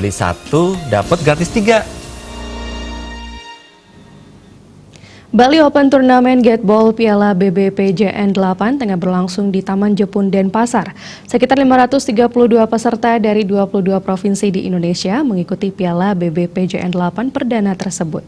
Beli 1 dapat gratis 3. Bali Open Turnamen Gateball Piala BBPJN 8 tengah berlangsung di Taman Jepun, Denpasar. Sekitar 532 peserta dari 22 provinsi di Indonesia mengikuti Piala BBPJN 8 perdana tersebut.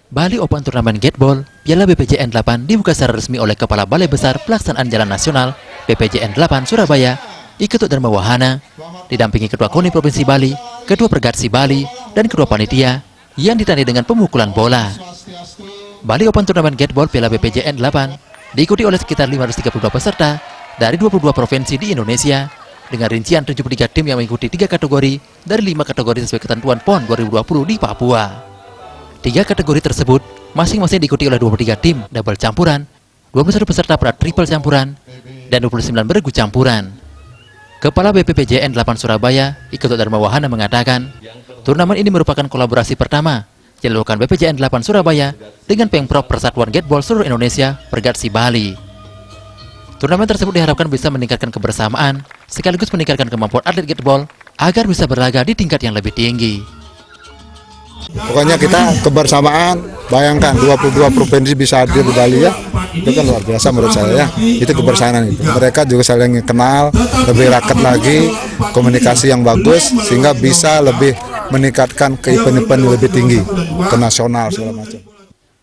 Bali Open Turnamen Gateball Piala BPJN 8 dibuka secara resmi oleh Kepala Balai Besar Pelaksanaan Jalan Nasional BPJN 8 Surabaya, Iketut Dharma Wahana, didampingi Ketua KONI Provinsi Bali, Ketua Pergatsi Bali, dan Ketua Panitia yang ditandai dengan pemukulan bola. Bali Open Turnamen Gateball Piala BPJN 8 diikuti oleh sekitar 532 peserta dari 22 provinsi di Indonesia dengan rincian 73 tim yang mengikuti 3 kategori dari 5 kategori sesuai ketentuan PON 2020 di Papua. 3 kategori tersebut masing-masing diikuti oleh 23 tim double campuran, 21 peserta pada triple campuran, dan 29 beregu campuran. Kepala BPPJN 8 Surabaya, Iketut Dharma Wahana mengatakan, turnamen ini merupakan kolaborasi pertama yang dilakukan BPJN 8 Surabaya dengan Pemprov Persatuan Gateball seluruh Indonesia Pergatsi Bali. Turnamen tersebut diharapkan bisa meningkatkan kebersamaan sekaligus meningkatkan kemampuan atlet gateball agar bisa berlaga di tingkat yang lebih tinggi. Pokoknya kita kebersamaan, bayangkan 22 provinsi bisa hadir di Bali ya, itu kan luar biasa menurut saya ya, itu kebersamaan itu. Mereka juga saling kenal, lebih raket lagi, komunikasi yang bagus, sehingga bisa lebih meningkatkan ke event-event lebih tinggi, ke nasional segala macam.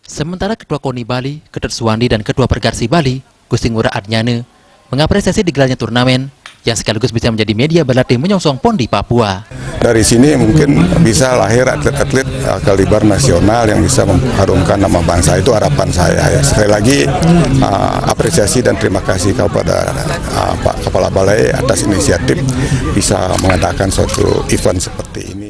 Sementara Ketua KONI Bali, Ketut Suwandi dan Ketua Pergatsi Bali, Gusti Ngurah Adnyane, mengapresiasi digelarnya turnamen yang sekaligus bisa menjadi media berlatih menyongsong PON di Papua. Dari sini mungkin bisa lahir atlet-atlet kaliber nasional yang bisa mengharumkan nama bangsa, itu harapan saya ya. Sekali lagi apresiasi dan terima kasih kepada Pak Kepala Balai atas inisiatif bisa mengadakan suatu event seperti ini.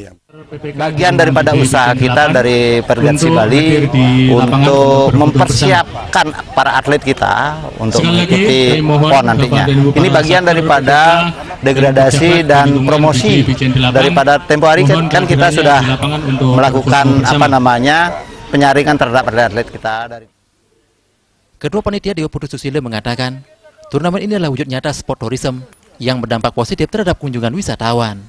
Bagian daripada usaha kita dari Pergatsi Bali untuk mempersiapkan para atlet kita untuk mengikuti PON nantinya. Ini bagian daripada degradasi dan promosi daripada tempo hari kan kita sudah melakukan penyaringan terhadap atlet kita. Ketua Panitia Dio Putu Susilo mengatakan, turnamen ini adalah wujud nyata sport tourism yang berdampak positif terhadap kunjungan wisatawan.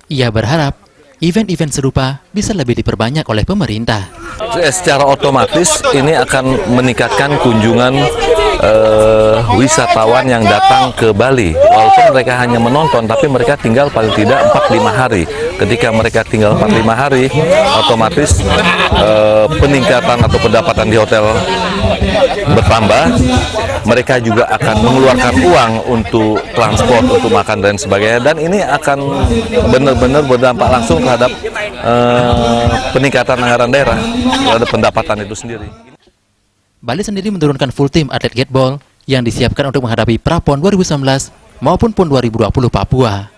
Ia berharap event-event serupa bisa lebih diperbanyak oleh pemerintah. Secara otomatis ini akan meningkatkan kunjungan wisatawan yang datang ke Bali. Walaupun mereka hanya menonton, tapi mereka tinggal paling tidak 4-5 hari. Ketika mereka tinggal 4-5 hari, otomatis peningkatan atau pendapatan di hotel bertambah. Mereka juga akan mengeluarkan uang untuk transport, untuk makan dan sebagainya. Dan ini akan benar-benar berdampak langsung terhadap peningkatan anggaran daerah, terhadap pendapatan itu sendiri. Bali sendiri menurunkan full tim atlet gateball yang disiapkan untuk menghadapi pra-PON 2019 maupun PON 2020 Papua.